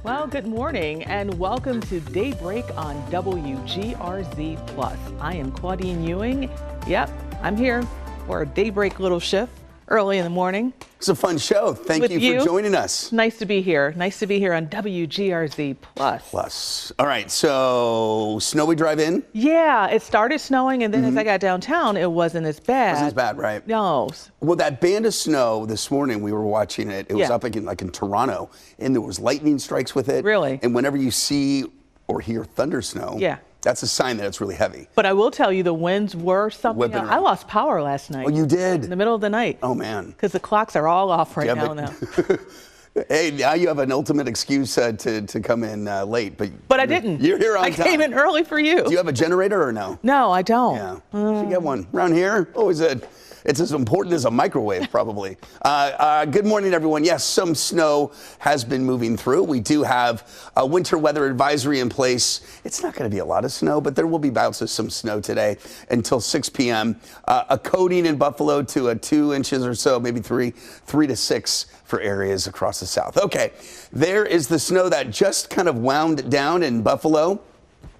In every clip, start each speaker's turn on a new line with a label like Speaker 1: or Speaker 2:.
Speaker 1: Well, good morning and welcome to Daybreak on WGRZ-Plus. I am Claudine Ewing. Yep, I'm here for a daybreak little shift early in the morning.
Speaker 2: It's a fun show. Thank you for joining us.
Speaker 1: Nice to be here. Nice to be here on WGRZ-Plus.
Speaker 2: All right, so snowy drive-in?
Speaker 1: Yeah, it started snowing, and then as I got downtown, it wasn't as bad.
Speaker 2: Wasn't as bad, right?
Speaker 1: No.
Speaker 2: Well, that band of snow this morning, we were watching it. It was up in Toronto, and there was lightning strikes with it.
Speaker 1: Really?
Speaker 2: And whenever you see or hear thunder snow, that's a sign that it's really heavy.
Speaker 1: But I will tell you, the winds were something else. I lost power last night.
Speaker 2: Oh, you did?
Speaker 1: In the middle of the night.
Speaker 2: Oh, man.
Speaker 1: Because the clocks are all off right now.
Speaker 2: Hey, now you have an ultimate excuse to come in late.
Speaker 1: But I didn't.
Speaker 2: You're here on time.
Speaker 1: I came in early for you.
Speaker 2: Do you have a generator or no?
Speaker 1: No, I don't.
Speaker 2: Yeah, you should get one. Around here, always it's as important as a microwave, probably. Good morning, everyone. Yes, some snow has been moving through. We do have a winter weather advisory in place. It's not going to be a lot of snow, but there will be bouts of some snow today until 6 p.m. A coating in Buffalo to 2 inches or so, maybe 3 to 6 for areas across the south. Okay, there is the snow that just kind of wound down in Buffalo.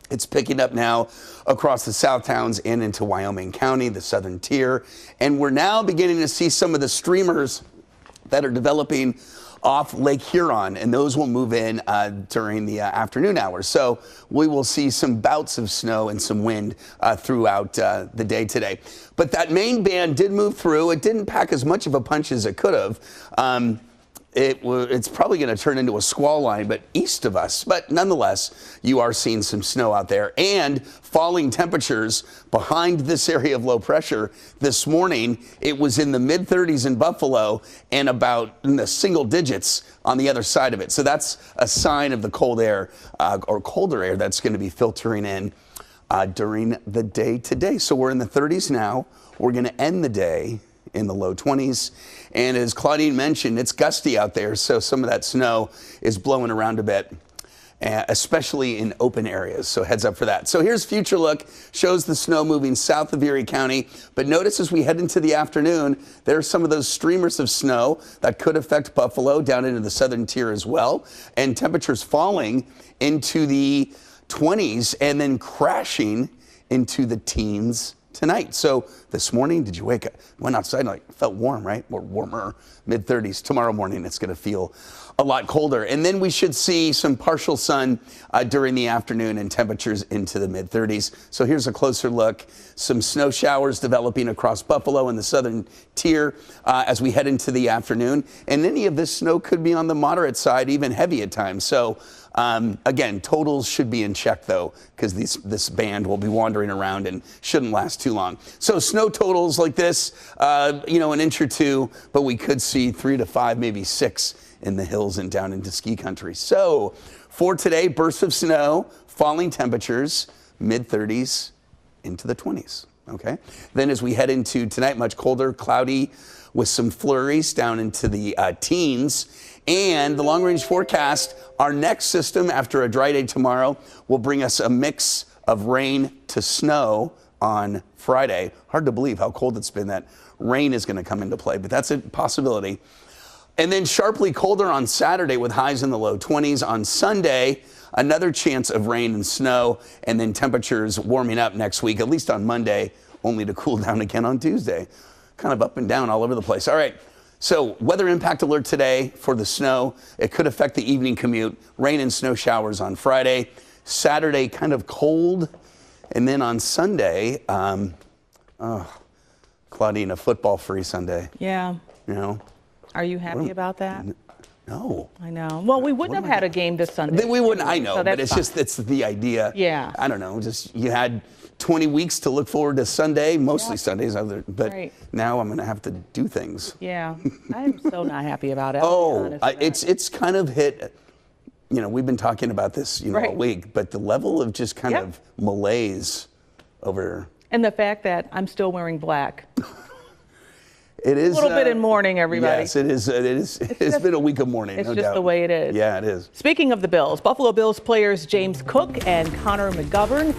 Speaker 2: It's picking up now across the south towns and into Wyoming County, the southern tier. And we're now beginning to see some of the streamers that are developing off Lake Huron, and those will move in during the afternoon hours. So we will see some bouts of snow and some wind throughout the day today. But that main band did move through. It didn't pack as much of a punch as it could have. It's probably going to turn into a squall line, but east of us. But nonetheless, you are seeing some snow out there and falling temperatures behind this area of low pressure. This morning, it was in the mid-30s in Buffalo and about in the single digits on the other side of it. So that's a sign of the cold air or colder air that's going to be filtering in during the day today. So we're in the 30s now. We're going to end the day in the low 20s. And as Claudine mentioned, it's gusty out there, so some of that snow is blowing around a bit, especially in open areas. So heads up for that. So here's future look, shows the snow moving south of Erie County. But notice as we head into the afternoon, there's some of those streamers of snow that could affect Buffalo down into the southern tier as well. And temperatures falling into the 20s and then crashing into the teens tonight. So this morning, did you wake up, went outside and felt warm, right? Or warmer, mid-30s. Tomorrow morning, it's going to feel a lot colder. And then we should see some partial sun during the afternoon and temperatures into the mid-30s. So here's a closer look. Some snow showers developing across Buffalo and the southern tier as we head into the afternoon. And any of this snow could be on the moderate side, even heavy at times. So again, totals should be in check, though, because this band will be wandering around and shouldn't last too long. So snow totals like this, an inch or 2, but we could see 3 to 5, maybe 6 in the hills and down into ski country. So for today, bursts of snow, falling temperatures, mid-30s into the 20s. Okay. Then as we head into tonight, much colder, cloudy with some flurries down into the teens. And the long-range forecast, our next system after a dry day tomorrow will bring us a mix of rain to snow on Friday. Hard to believe how cold it's been that rain is going to come into play, but that's a possibility. And then sharply colder on Saturday with highs in the low 20s. On Sunday, another chance of rain and snow, and then temperatures warming up next week, at least on Monday, only to cool down again on Tuesday. Kind of up and down all over the place. All right. So weather impact alert today for the snow. It could affect the evening commute. Rain and snow showers on Friday. Saturday, kind of cold. And then on Sunday, Claudine, a football-free Sunday.
Speaker 1: Yeah.
Speaker 2: You know.
Speaker 1: Are you happy about that?
Speaker 2: No.
Speaker 1: I know. Well, we wouldn't have had a game this Sunday.
Speaker 2: We wouldn't, I know,
Speaker 1: so
Speaker 2: but it's the idea.
Speaker 1: Yeah.
Speaker 2: I don't know, just you had 20 weeks to look forward to Sunday, mostly Sundays, but now I'm going to have to do things.
Speaker 1: Yeah. I'm so not happy about it.
Speaker 2: It's kind of hit, we've been talking about this, all week, but the level of just kind of malaise over.
Speaker 1: And the fact that I'm still wearing black.
Speaker 2: It is
Speaker 1: a little bit in mourning, everybody.
Speaker 2: Yes, it is. It's been a week of mourning.
Speaker 1: It's
Speaker 2: no
Speaker 1: just
Speaker 2: doubt.
Speaker 1: the way it is.
Speaker 2: Yeah, it is.
Speaker 1: Speaking of the Bills, Buffalo Bills players James Cook and Connor McGovern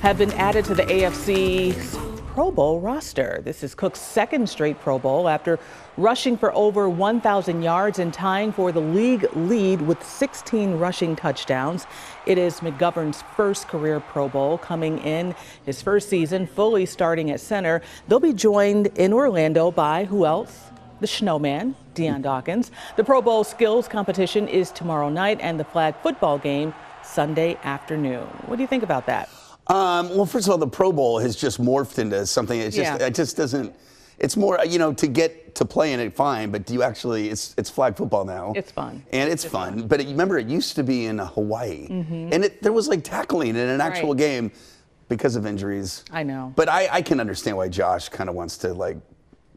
Speaker 1: have been added to the AFC's Pro Bowl roster. This is Cook's second straight Pro Bowl after rushing for over 1,000 yards and tying for the league lead with 16 rushing touchdowns. It is McGovern's first career Pro Bowl, coming in his first season fully starting at center. They'll be joined in Orlando by who else? The Snowman, Deion Dawkins. The Pro Bowl skills competition is tomorrow night and the flag football game Sunday afternoon. What do you think about that?
Speaker 2: Well, first of all, the Pro Bowl has just morphed into something. It's just, it just doesn't. It's more, to get to play in it, fine. But do you actually? It's flag football now.
Speaker 1: It's fun.
Speaker 2: And it's fun. But remember, it used to be in Hawaii, and there was like tackling in an actual game because of injuries.
Speaker 1: I know.
Speaker 2: But I can understand why Josh kind of wants to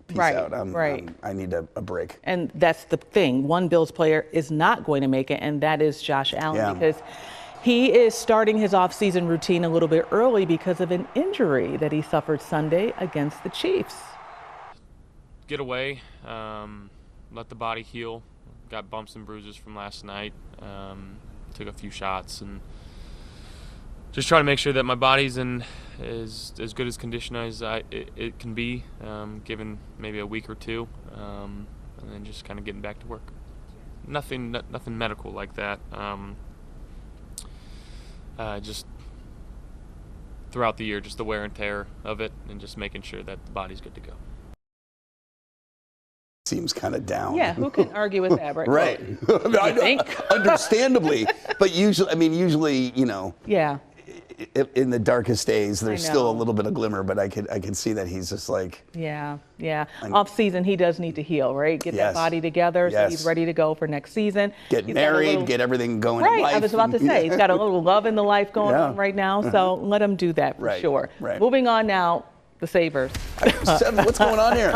Speaker 2: peace out. I need a break.
Speaker 1: And that's the thing. One Bills player is not going to make it, and that is Josh Allen, because he is starting his offseason routine a little bit early because of an injury that he suffered Sunday against the Chiefs.
Speaker 3: Get away, let the body heal. Got bumps and bruises from last night. Took a few shots and just trying to make sure that my body's in as good as condition as it can be, given maybe a week or two, and then just kind of getting back to work. Nothing medical like that. Just throughout the year, just the wear and tear of it, and just making sure that the body's good to go.
Speaker 2: Seems kind of down.
Speaker 1: Yeah, who can argue with that, right?
Speaker 2: Right. I think understandably, but usually,
Speaker 1: Yeah.
Speaker 2: In the darkest days, there's still a little bit of glimmer, but I can see that he's just like.
Speaker 1: Yeah. Off season, he does need to heal, right? Get that body together so he's ready to go for next season.
Speaker 2: Get married, get everything going
Speaker 1: in
Speaker 2: life.
Speaker 1: I was about to say, he's got a little love in the life going on right now, so let him do that for sure.
Speaker 2: Right.
Speaker 1: Moving on now, the Sabers.
Speaker 2: What's going on here?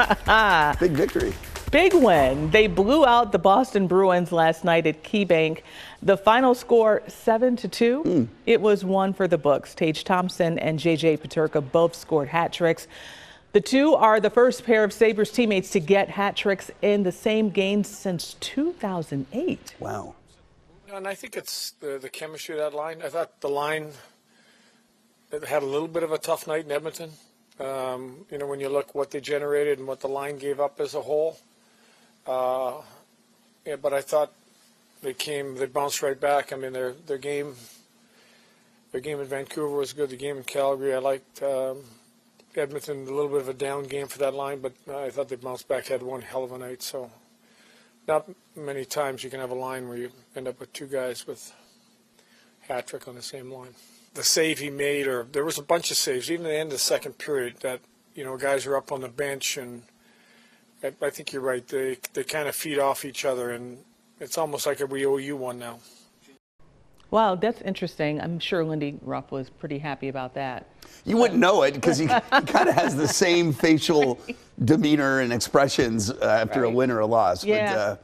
Speaker 2: Big victory.
Speaker 1: Big win. They blew out the Boston Bruins last night at KeyBank. The final score 7-2. It was one for the books. Tage Thompson and JJ Peterka both scored hat tricks. The two are the first pair of Sabres teammates to get hat tricks in the same game since 2008.
Speaker 2: Wow.
Speaker 4: And I think it's the chemistry of that line. I thought the line had a little bit of a tough night in Edmonton. When you look what they generated and what the line gave up as a whole. But I thought they bounced right back. I mean, their game in Vancouver was good. The game in Calgary, I liked Edmonton, a little bit of a down game for that line, but I thought they bounced back, had one hell of a night. So not many times you can have a line where you end up with two guys with hat trick on the same line. The save he made, or there was a bunch of saves, even at the end of the second period, that, guys are up on the bench, and I think you're right. They kind of feed off each other, and it's almost like we owe you one now.
Speaker 1: Wow, that's interesting. I'm sure Lindy Ruff was pretty happy about that.
Speaker 2: You wouldn't know it because he kind of has the same facial demeanor and expressions after a win or a loss.
Speaker 1: Yeah.
Speaker 2: But,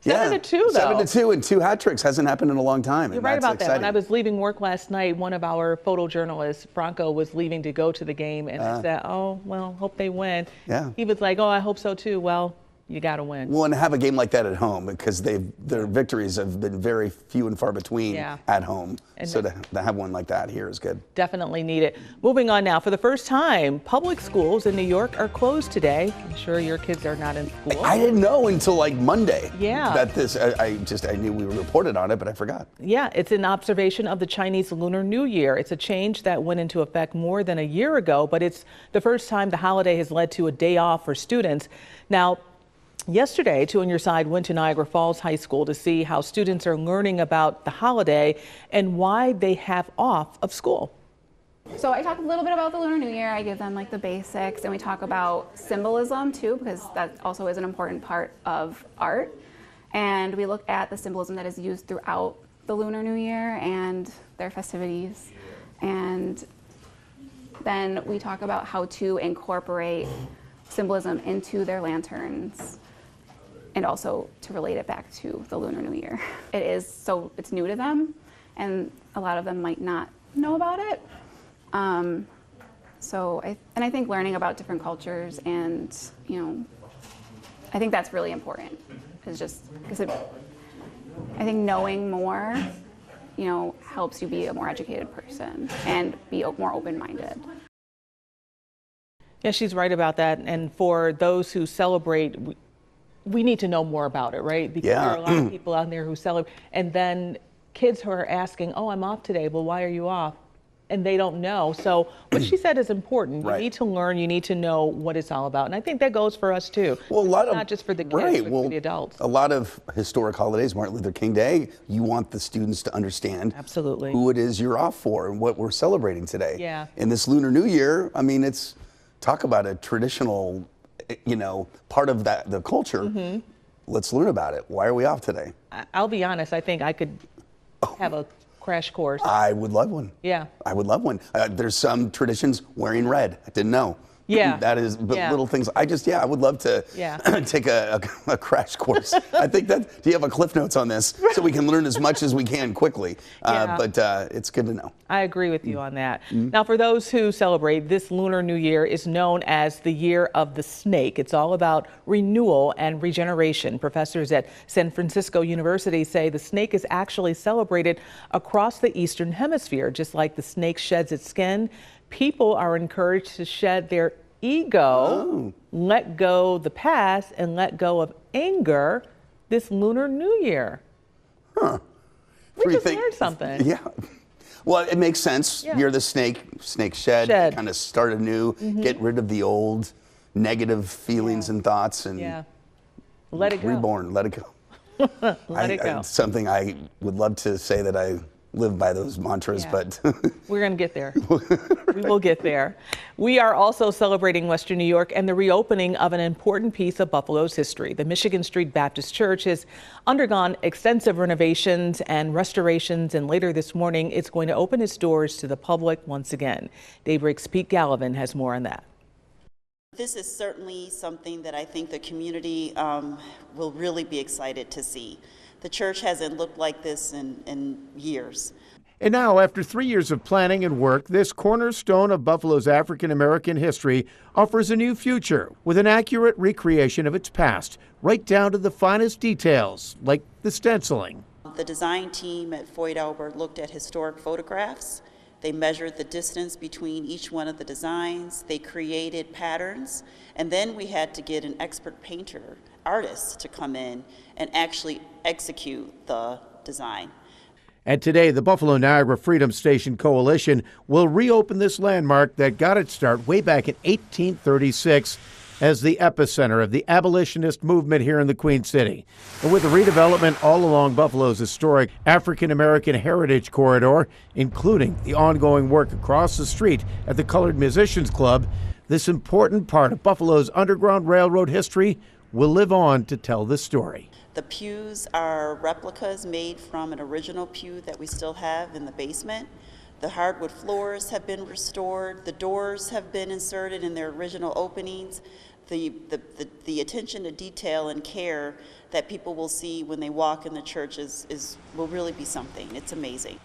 Speaker 1: 7-2 though.
Speaker 2: 7-2 and 2 hat tricks hasn't happened in a long time.
Speaker 1: You're right about that. When I was leaving work last night, one of our photojournalists, Franco, was leaving to go to the game, and I said, "Oh, well, hope they win." Yeah. He was like, "Oh, I hope so too." Well, you got to win.
Speaker 2: Well, and have a game like that at home, because their victories have been very few and far between at home. And so to have one like that here is good.
Speaker 1: Definitely need it. Moving on now. For the first time, public schools in New York are closed today. I'm sure your kids are not in school.
Speaker 2: I didn't know until like Monday.
Speaker 1: Yeah.
Speaker 2: That I knew we reported on it, but I forgot.
Speaker 1: Yeah, it's an observation of the Chinese Lunar New Year. It's a change that went into effect more than a year ago, but it's the first time the holiday has led to a day off for students. Now, yesterday, Two on Your Side went to Niagara Falls High School to see how students are learning about the holiday and why they have off of school.
Speaker 5: So I talk a little bit about the Lunar New Year. I give them like the basics, and we talk about symbolism too, because that also is an important part of art. And we look at the symbolism that is used throughout the Lunar New Year and their festivities. And then we talk about how to incorporate symbolism into their lanterns, and also to relate it back to the Lunar New Year. It's new to them, and a lot of them might not know about it. I think learning about different cultures, and I think that's really important. Is just because I think knowing more, helps you be a more educated person and be more open-minded.
Speaker 1: Yeah, she's right about that. And for those who celebrate, we need to know more about it, right? Because there are a lot of people out there who celebrate, and then kids who are asking, "Oh, I'm off today. Well, why are you off?" And they don't know. So what she said is important. You need to learn. You need to know what it's all about. And I think that goes for us too.
Speaker 2: Well,
Speaker 1: not just for the kids, but for the adults.
Speaker 2: A lot of historic holidays, Martin Luther King Day, you want the students to understand who it is you're off for and what we're celebrating today.
Speaker 1: Yeah.
Speaker 2: In this Lunar New Year, I mean, it's talk about a traditional, part of the culture. Let's learn about it. Why are we off today?
Speaker 1: I'll be honest. I think I could have a crash course.
Speaker 2: I would love one.
Speaker 1: Yeah.
Speaker 2: I would love one. There's some traditions wearing red. I didn't know.
Speaker 1: Yeah.
Speaker 2: That is little things. I would love to take a crash course. I think do you have a Cliff Notes on this so we can learn as much as we can quickly? But it's good to know.
Speaker 1: I agree with you on that. Now, for those who celebrate, this Lunar New Year is known as the Year of the Snake. It's all about renewal and regeneration. Professors at San Francisco University say the snake is actually celebrated across the Eastern Hemisphere. Just like the snake sheds its skin, people are encouraged to shed their ego, let go the past, and let go of anger this Lunar New Year. We just learned something.
Speaker 2: Yeah. Well, it makes sense. You're the snake shed. Kind of start anew, get rid of the old negative feelings and thoughts, and
Speaker 1: let it go.
Speaker 2: Reborn, let it go.
Speaker 1: Let it go.
Speaker 2: It's something I would love to say that I live by those mantras, but
Speaker 1: we're going to get there. We will get there. We are also celebrating Western New York and the reopening of an important piece of Buffalo's history. The Michigan Street Baptist Church has undergone extensive renovations and restorations, and later this morning it's going to open its doors to the public once again. Daybreak's Pete Gallivan has more on that.
Speaker 6: This is certainly something that I think the community will really be excited to see. The church hasn't looked like this in years.
Speaker 7: And now, after 3 years of planning and work, this cornerstone of Buffalo's African-American history offers a new future with an accurate recreation of its past, right down to the finest details, like the stenciling.
Speaker 6: The design team at Floyd Albert looked at historic photographs. They measured the distance between each one of the designs. They created patterns. And then we had to get an expert painter, artist, to come in and actually execute the design.
Speaker 7: And today, the Buffalo Niagara Freedom Station Coalition will reopen this landmark that got its start way back in 1836 as the epicenter of the abolitionist movement here in the Queen City. And with the redevelopment all along Buffalo's historic African-American Heritage Corridor, including the ongoing work across the street at the Colored Musicians Club, this important part of Buffalo's Underground Railroad history will live on to tell the story.
Speaker 6: The pews are replicas made from an original pew that we still have in the basement. The hardwood floors have been restored. The doors have been inserted in their original openings. The attention to detail and care that people will see when they walk in the church will really be something. It's amazing.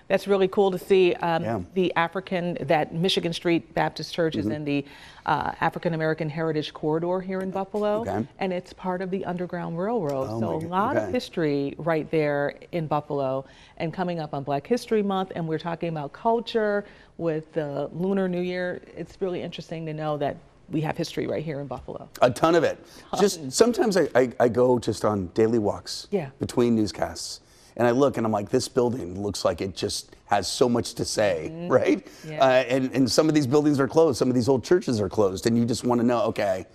Speaker 1: That's really cool to see. That Michigan Street Baptist Church is in the African American Heritage Corridor here in Buffalo, and it's part of the Underground Railroad. So a lot of history right there in Buffalo. And coming up on Black History Month, and we're talking about culture with the Lunar New Year. It's really interesting to know that we have history right here in Buffalo.
Speaker 2: A ton of it. Just sometimes I go just on daily walks between newscasts. And I look and I'm like, this building looks like it just has so much to say, right? And some of these buildings are closed. Some of these old churches are closed. And you just want to know, okay,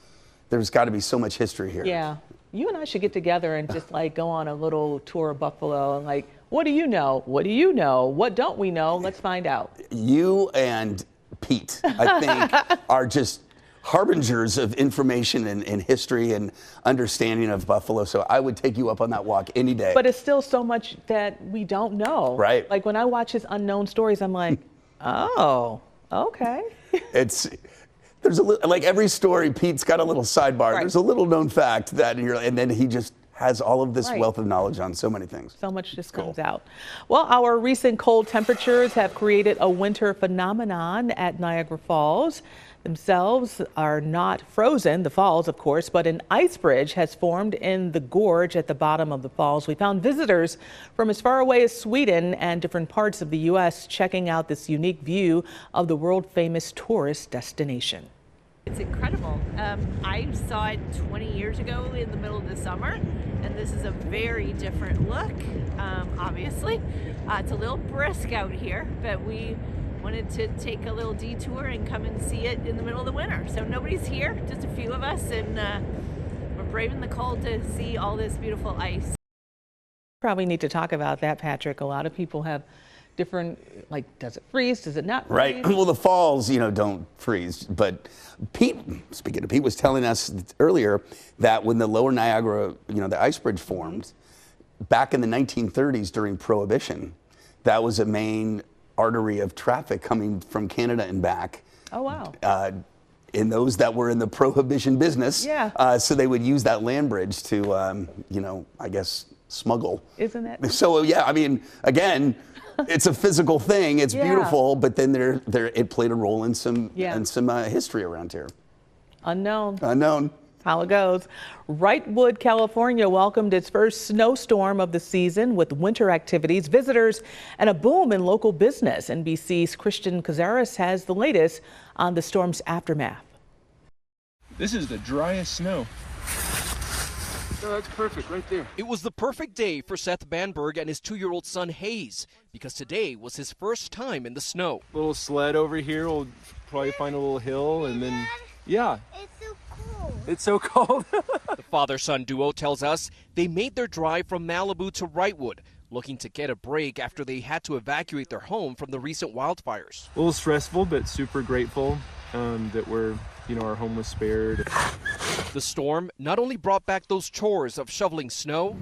Speaker 2: there's got to be so much history here.
Speaker 1: Yeah. You and I should get together and just like go on a little tour of Buffalo and like, what do you know? What do you know? What don't we know? Let's find out.
Speaker 2: You and Pete, I think, are just harbingers of information and history and understanding of Buffalo. So I would take you up on that walk any day.
Speaker 1: But it's still so much that we don't know.
Speaker 2: Right.
Speaker 1: Like when I watch his unknown stories, I'm like, oh, okay.
Speaker 2: There's like every story, Pete's got a little sidebar. There's a little known fact that and then he just has all of this wealth of knowledge on so many things.
Speaker 1: So much just comes out. Well, our recent cold temperatures have created a winter phenomenon at Niagara Falls. Themselves are not frozen, the falls, of course, but an ice bridge has formed in the gorge at the bottom of the falls. We found visitors from as far away as Sweden and different parts of the U.S. checking out this unique view of the world-famous tourist destination.
Speaker 8: It's incredible. I saw it 20 years ago in the middle of the summer, and this is a very different look, obviously. It's a little brisk out here, but we wanted to take a little detour and come and see it in the middle of the winter. So nobody's here, just a few of us, and we're braving the cold to see all this beautiful ice.
Speaker 1: Probably need to talk about that, Patrick. A lot of people have different, like, does it freeze? Does it not freeze?
Speaker 2: Right. Well, the falls, don't freeze. But Pete, speaking of Pete, was telling us earlier that when the lower Niagara, the ice bridge formed back in the 1930s during Prohibition, that was a main artery of traffic coming from Canada and back.
Speaker 1: Oh, wow.
Speaker 2: In those that were in the Prohibition business.
Speaker 1: Yeah.
Speaker 2: So they would use that land bridge to, I guess, smuggle.
Speaker 1: Isn't it?
Speaker 2: So, yeah, I mean, again, it's a physical thing. It's beautiful, but then it played a role in some history around here. Unknown.
Speaker 1: How it goes. Wrightwood, California welcomed its first snowstorm of the season with winter activities, visitors, and a boom in local business. NBC's Christian Cazares has the latest on the storm's aftermath.
Speaker 9: This is the driest snow. Oh, that's perfect right there.
Speaker 10: It was the perfect day for Seth Banberg and his 2-year-old son Hayes, because today was his first time in the snow.
Speaker 9: Little sled over here. We'll probably find a little hill and then, yeah. It's so cold.
Speaker 10: The father-son duo tells us they made their drive from Malibu to Wrightwood, looking to get a break after they had to evacuate their home from the recent wildfires.
Speaker 9: A little stressful, but super grateful that our home was spared.
Speaker 10: The storm not only brought back those chores of shoveling snow,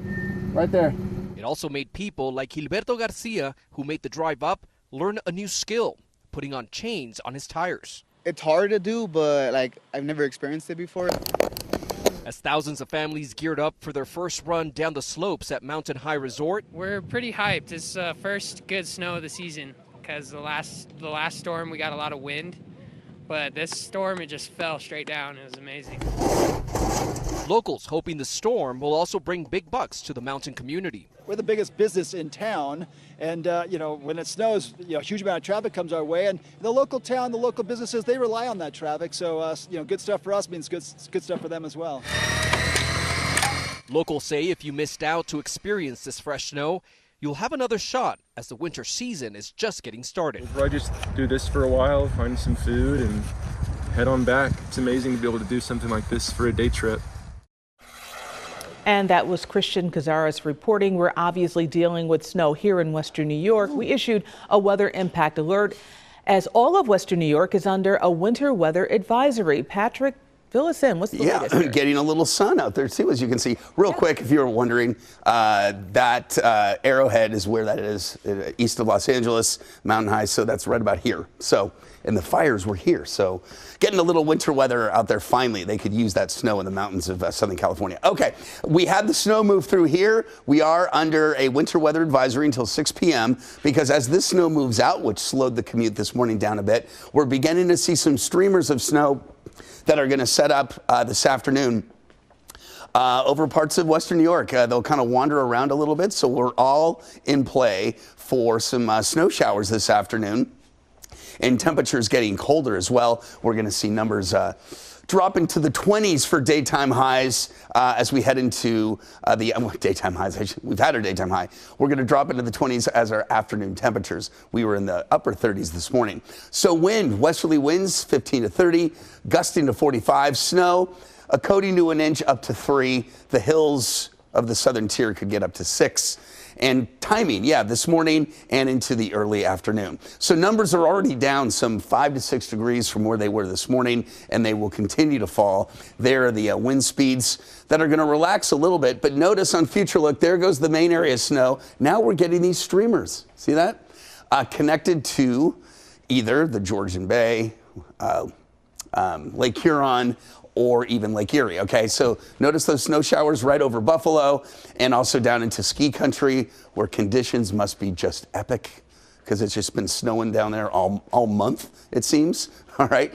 Speaker 9: right there.
Speaker 10: It also made people like Gilberto Garcia, who made the drive up, learn a new skill, putting on chains on his tires.
Speaker 11: It's hard to do, but I've never experienced it before.
Speaker 10: As thousands of families geared up for their first run down the slopes at Mountain High Resort.
Speaker 12: We're pretty hyped. It's the first good snow of the season because the last storm we got a lot of wind, but this storm it just fell straight down. It was amazing.
Speaker 10: Locals hoping the storm will also bring big bucks to the mountain community.
Speaker 13: We're the biggest business in town, and when it snows, a huge amount of traffic comes our way, and the local town, the local businesses, they rely on that traffic. So, good stuff for us means good stuff for them as well.
Speaker 10: Locals say if you missed out to experience this fresh snow, you'll have another shot as the winter season is just getting started.
Speaker 9: We'll probably just do this for a while, find some food, and head on back. It's amazing to be able to do something like this for a day trip.
Speaker 1: And that was Christian Cazares reporting. We're obviously dealing with snow here in Western New York. We issued a weather impact alert as all of Western New York is under a winter weather advisory. Patrick, fill us in. What's the latest here?
Speaker 2: Getting a little sun out there too, as you can see. Real quick, if you were wondering, that Arrowhead is where that is, east of Los Angeles, Mountain High. So that's right about here. So, and the fires were here. So getting a little winter weather out there finally. They could use that snow in the mountains of Southern California. Okay, we had the snow move through here. We are under a winter weather advisory until 6 p.m. because as this snow moves out, which slowed the commute this morning down a bit, we're beginning to see some streamers of snow that are going to set up this afternoon over parts of Western New York. They'll kind of wander around a little bit, so we're all in play for some snow showers this afternoon. And temperatures getting colder as well. We're going to see numbers drop into the 20s for daytime highs as we head into the daytime highs. We've had our daytime high. We're going to drop into the 20s as our afternoon temperatures. We were in the upper 30s this morning. So wind, westerly winds 15 to 30, gusting to 45. Snow, a coating to an inch up to 3. The hills of the southern tier could get up to 6. And timing, this morning and into the early afternoon. So numbers are already down some 5 to 6 degrees from where they were this morning, and they will continue to fall. There are the wind speeds that are going to relax a little bit. But notice on Future Look, there goes the main area of snow. Now we're getting these streamers. See that? Connected to either the Georgian Bay, Lake Huron, or even Lake Erie. Okay, so notice those snow showers right over Buffalo and also down into ski country where conditions must be just epic because it's just been snowing down there all month, it seems. All right.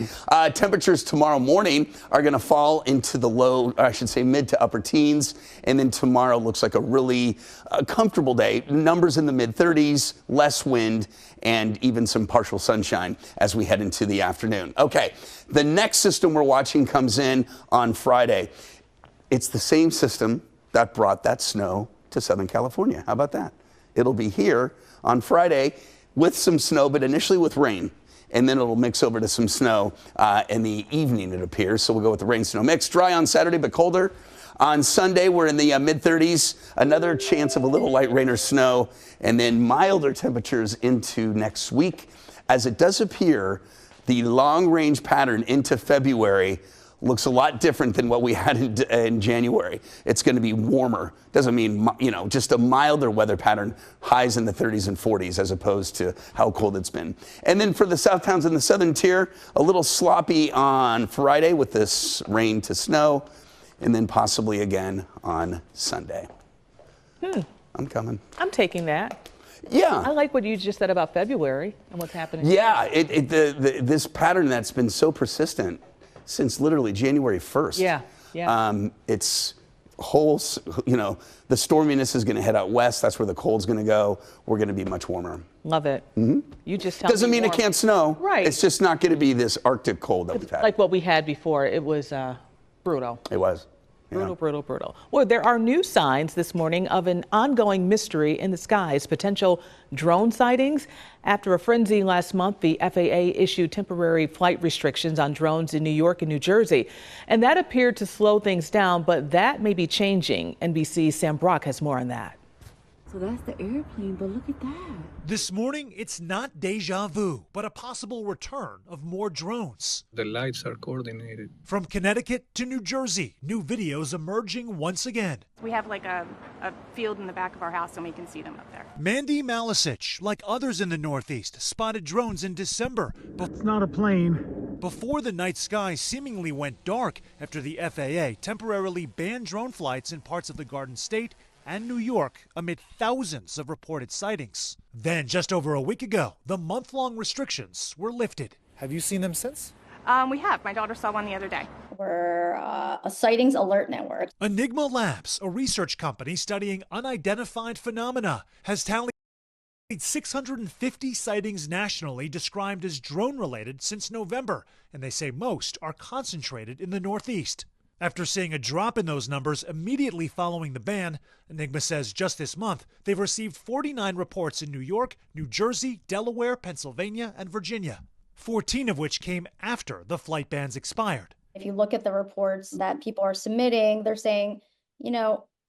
Speaker 2: Temperatures tomorrow morning are going to fall into the low, I should say mid to upper teens. And then tomorrow looks like a really comfortable day. Numbers in the mid 30s, less wind, and even some partial sunshine as we head into the afternoon. Okay. The next system we're watching comes in on Friday. It's the same system that brought that snow to Southern California. How about that? It'll be here on Friday with some snow, but initially with rain. And then it'll mix over to some snow in the evening, it appears. So we'll go with the rain-snow mix. Dry on Saturday, but colder. On Sunday, we're in the mid-30s. Another chance of a little light rain or snow. And then milder temperatures into next week. As it does appear, the long-range pattern into February looks a lot different than what we had in January. It's going to be warmer. Doesn't mean, just a milder weather pattern, highs in the 30s and 40s as opposed to how cold it's been. And then for the south towns in the southern tier, a little sloppy on Friday with this rain to snow, and then possibly again on Sunday. I'm coming.
Speaker 1: I'm taking that.
Speaker 2: Yeah.
Speaker 1: I like what you just said about February and what's happening.
Speaker 2: Yeah, this pattern that's been so persistent since literally January 1st.
Speaker 1: Yeah.
Speaker 2: It's whole, the storminess is going to head out west. That's where the cold's going to go. We're going to be much warmer.
Speaker 1: Love it. You just tell
Speaker 2: Doesn't
Speaker 1: me
Speaker 2: mean it can't snow.
Speaker 1: Right.
Speaker 2: It's just not going to be this Arctic cold that we've had.
Speaker 1: Like what we had before. It was brutal.
Speaker 2: It was.
Speaker 1: Brutal, brutal, brutal. Well, there are new signs this morning of an ongoing mystery in the skies, potential drone sightings. After a frenzy last month, the FAA issued temporary flight restrictions on drones in New York and New Jersey. And that appeared to slow things down, but that may be changing. NBC's Sam Brock has more on that.
Speaker 14: So that's the airplane, but look at that.
Speaker 15: This morning, it's not deja vu, but a possible return of more drones.
Speaker 16: The lights are coordinated.
Speaker 15: From Connecticut to New Jersey, new videos emerging once again.
Speaker 17: We have like a field in the back of our house and we can see them up there.
Speaker 15: Mandy Malasich, like others in the Northeast, spotted drones in December.
Speaker 18: It's not a plane.
Speaker 15: Before the night sky seemingly went dark after the FAA temporarily banned drone flights in parts of the Garden State and New York amid thousands of reported sightings. Then, just over a week ago, the month-long restrictions were lifted.
Speaker 18: Have you seen them since?
Speaker 17: We have. My daughter saw one the other day.
Speaker 14: We're a sightings alert network.
Speaker 15: Enigma Labs, a research company studying unidentified phenomena, has tallied 650 sightings nationally described as drone-related since November, and they say most are concentrated in the Northeast. After seeing a drop in those numbers immediately following the ban, Enigma says just this month they've received 49 reports in New York, New Jersey, Delaware, Pennsylvania, and Virginia, 14 of which came after the flight bans expired.
Speaker 14: If you look at the reports that people are submitting, they're saying,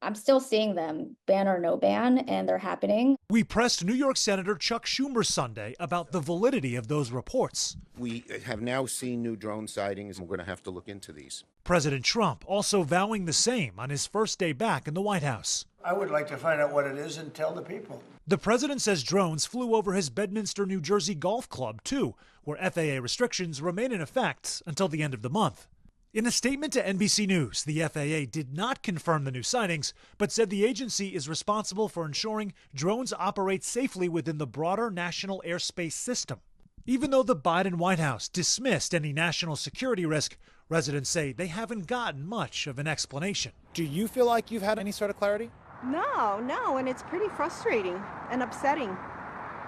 Speaker 14: I'm still seeing them, ban or no ban, and they're happening.
Speaker 15: We pressed New York Senator Chuck Schumer Sunday about the validity of those reports.
Speaker 19: We have now seen new drone sightings, and we're going to have to look into these.
Speaker 15: President Trump also vowing the same on his first day back in the White House.
Speaker 20: I would like to find out what it is and tell the people.
Speaker 15: The president says drones flew over his Bedminster, New Jersey golf club, too, where FAA restrictions remain in effect until the end of the month. In a statement to NBC News, the FAA did not confirm the new sightings, but said the agency is responsible for ensuring drones operate safely within the broader national airspace system. Even though the Biden White House dismissed any national security risk, residents say they haven't gotten much of an explanation.
Speaker 18: Do you feel like you've had any sort of clarity?
Speaker 21: No, and it's pretty frustrating and upsetting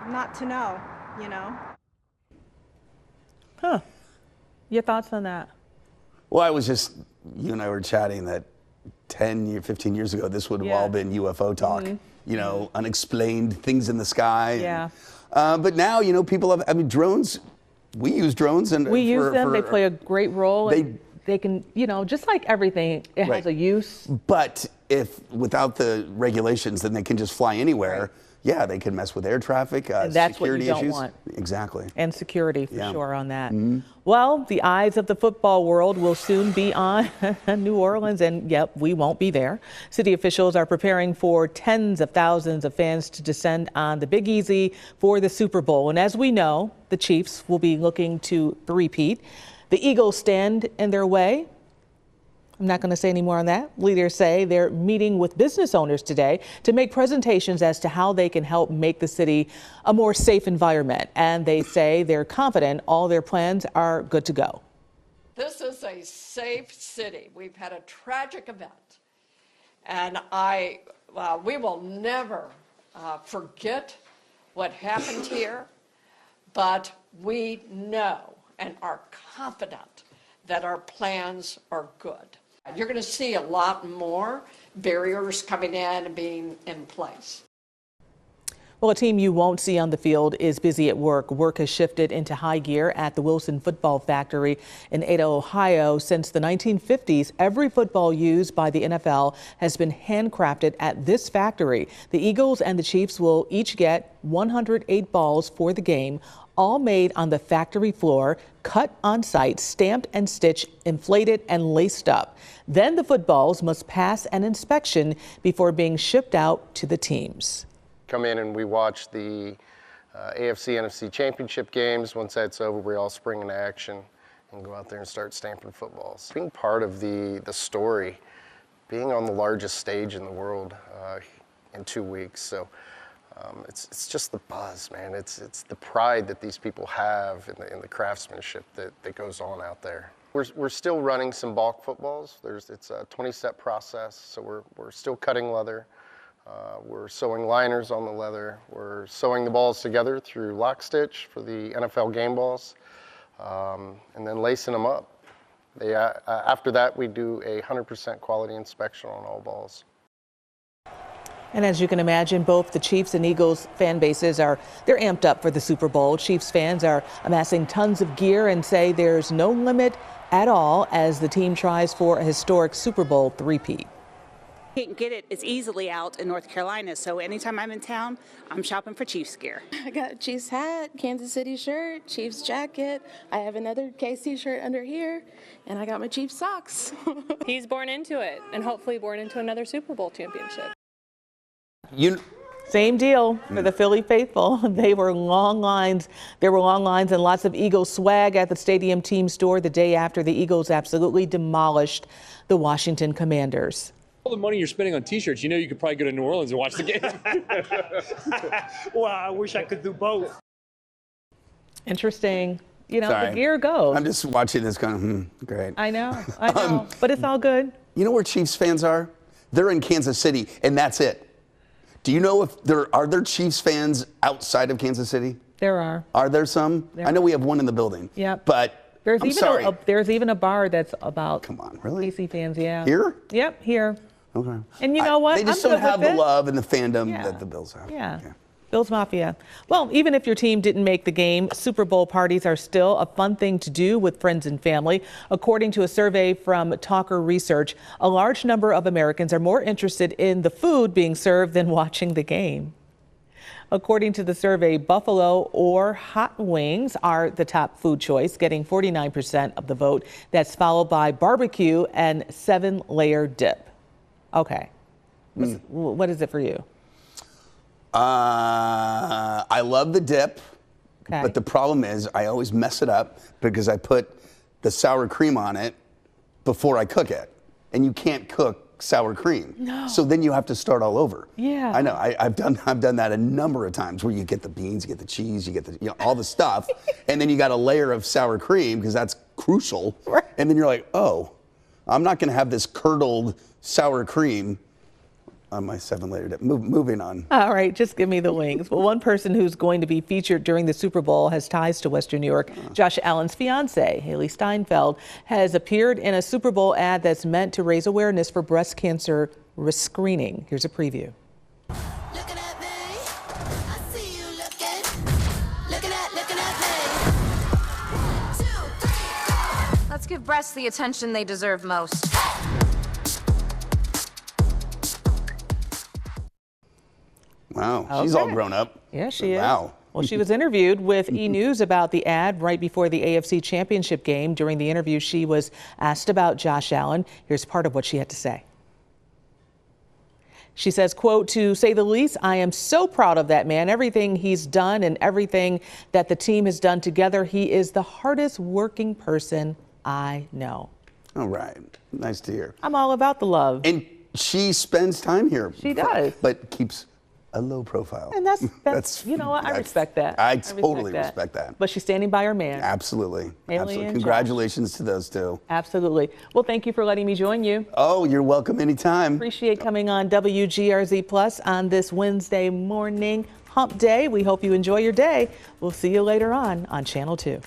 Speaker 21: not to know,
Speaker 1: Huh. Your thoughts on that?
Speaker 2: Well, I was just, you and I were chatting that 15 years ago, this would have all been UFO talk, unexplained things in the sky.
Speaker 1: Yeah.
Speaker 2: But now, people have, drones, we use drones. And
Speaker 1: we use them, they play a great role. They can, just like everything, it has a use.
Speaker 2: But if without the regulations, then they can just fly anywhere. Right. Yeah, they can mess with air traffic,
Speaker 1: and that's
Speaker 2: security
Speaker 1: what you
Speaker 2: issues.
Speaker 1: don't want.
Speaker 2: Exactly.
Speaker 1: And security, for sure, on that. Well, the eyes of the football world will soon be on New Orleans, and yep, we won't be there. City officials are preparing for tens of thousands of fans to descend on the Big Easy for the Super Bowl. And as we know, the Chiefs will be looking to repeat. The Eagles stand in their way. I'm not going to say any more on that. Leaders say they're meeting with business owners today to make presentations as to how they can help make the city a more safe environment. And they say they're confident all their plans are good to go.
Speaker 3: This is a safe city. We've had a tragic event, and we will never forget what happened here, but we know and are confident that our plans are good. You're going to see a lot more barriers coming in and being in place.
Speaker 1: Well, a team you won't see on the field is busy at work. Work has shifted into high gear at the Wilson Football Factory in Ada, Ohio. Since the 1950s, every football used by the NFL has been handcrafted at this factory. The Eagles and the Chiefs will each get 108 balls for the game, all made on the factory floor, cut on site, stamped and stitched, inflated and laced up. Then the footballs must pass an inspection before being shipped out to the teams.
Speaker 22: Come in and we watch the AFC, NFC championship games. Once that's over, we all spring into action and go out there and start stamping footballs. Being part of the story, being on the largest stage in the world in 2 weeks. So it's just the buzz, man. It's the pride that these people have in the craftsmanship that goes on out there. We're still running some bulk footballs. It's a 20-step process, so we're still cutting leather. We're sewing liners on the leather. We're sewing the balls together through lock stitch for the NFL game balls, and then lacing them up. After that, we do a 100% quality inspection on all balls.
Speaker 1: And as you can imagine, both the Chiefs and Eagles fan bases they're amped up for the Super Bowl. Chiefs fans are amassing tons of gear and say there's no limit at all as the team tries for a historic Super Bowl three-peat.
Speaker 23: Can't get it as easily out in North Carolina, so anytime I'm in town, I'm shopping for Chiefs gear.
Speaker 24: I got a Chiefs hat, Kansas City shirt, Chiefs jacket. I have another KC shirt under here, and I got my Chiefs socks.
Speaker 25: He's born into it, and hopefully born into another Super Bowl championship.
Speaker 1: Same deal for the Philly faithful. There were long lines and lots of Eagles swag at the stadium team store the day after the Eagles absolutely demolished the Washington Commanders.
Speaker 26: All the money you're spending on T-shirts, you know you could probably go to New Orleans and watch the game.
Speaker 27: Well, I wish I could do both.
Speaker 1: Interesting. You know,
Speaker 2: Sorry.
Speaker 1: the gear goes.
Speaker 2: I'm just watching this going, great.
Speaker 1: I know, but it's all good.
Speaker 2: You know where Chiefs fans are? They're in Kansas City, and that's it. Do you know if are there Chiefs fans outside of Kansas City?
Speaker 1: There are.
Speaker 2: Are there some?
Speaker 1: There
Speaker 2: I know we have one in the building.
Speaker 1: Yep.
Speaker 2: But
Speaker 1: there's
Speaker 2: there's
Speaker 1: even a bar that's about
Speaker 2: Come on, really?
Speaker 1: KC fans, yeah.
Speaker 2: Here?
Speaker 1: Yep, here.
Speaker 2: Okay.
Speaker 1: And you know what?
Speaker 2: They just
Speaker 1: I'm
Speaker 2: don't
Speaker 1: good
Speaker 2: have
Speaker 1: with
Speaker 2: the
Speaker 1: it.
Speaker 2: love and the fandom that the Bills have.
Speaker 1: Yeah. Bills Mafia. Well, even if your team didn't make the game, Super Bowl parties are still a fun thing to do with friends and family. According to a survey from Talker Research, a large number of Americans are more interested in the food being served than watching the game. According to the survey, buffalo or hot wings are the top food choice, getting 49% of the vote. That's followed by barbecue and 7-layer dip. Okay. What is it for you?
Speaker 2: I love the dip, but the problem is I always mess it up because I put the sour cream on it before I cook it. And you can't cook sour cream.
Speaker 1: No.
Speaker 2: So then you have to start all over.
Speaker 1: Yeah.
Speaker 2: I know. I've done that a number of times where you get the beans, you get the cheese, you get all the stuff, and then you got a layer of sour cream because that's crucial. Right. And then you're like, oh, I'm not going to have this curdled sour cream on my 7-layer dip. Moving on.
Speaker 1: All right, just give me the wings. Well, one person who's going to be featured during the Super Bowl has ties to Western New York. Josh Allen's fiance, Haley Steinfeld, has appeared in a Super Bowl ad that's meant to raise awareness for breast cancer risk screening. Here's a preview.
Speaker 28: Let's give breasts the attention they deserve most.
Speaker 2: Wow, she's all grown up.
Speaker 1: Yeah, she is.
Speaker 2: Wow.
Speaker 1: Well, she was interviewed with E! News about the ad right before the AFC Championship game. During the interview, she was asked about Josh Allen. Here's part of what she had to say. She says, quote, "To say the least, I am so proud of that man. Everything he's done and everything that the team has done together. He is the hardest working person I know."
Speaker 2: All right. Nice to hear.
Speaker 1: I'm all about the love.
Speaker 2: And she spends time here.
Speaker 1: She does.
Speaker 2: But keeps a low profile.
Speaker 1: And that's you know what? I respect that.
Speaker 2: I totally respect that.
Speaker 1: But she's standing by her man.
Speaker 2: Absolutely.
Speaker 1: Alien Josh.
Speaker 2: Congratulations to those two.
Speaker 1: Absolutely. Well, thank you for letting me join you.
Speaker 2: Oh, you're welcome anytime.
Speaker 1: Appreciate coming on WGRZ Plus on this Wednesday morning hump day. We hope you enjoy your day. We'll see you later on Channel 2.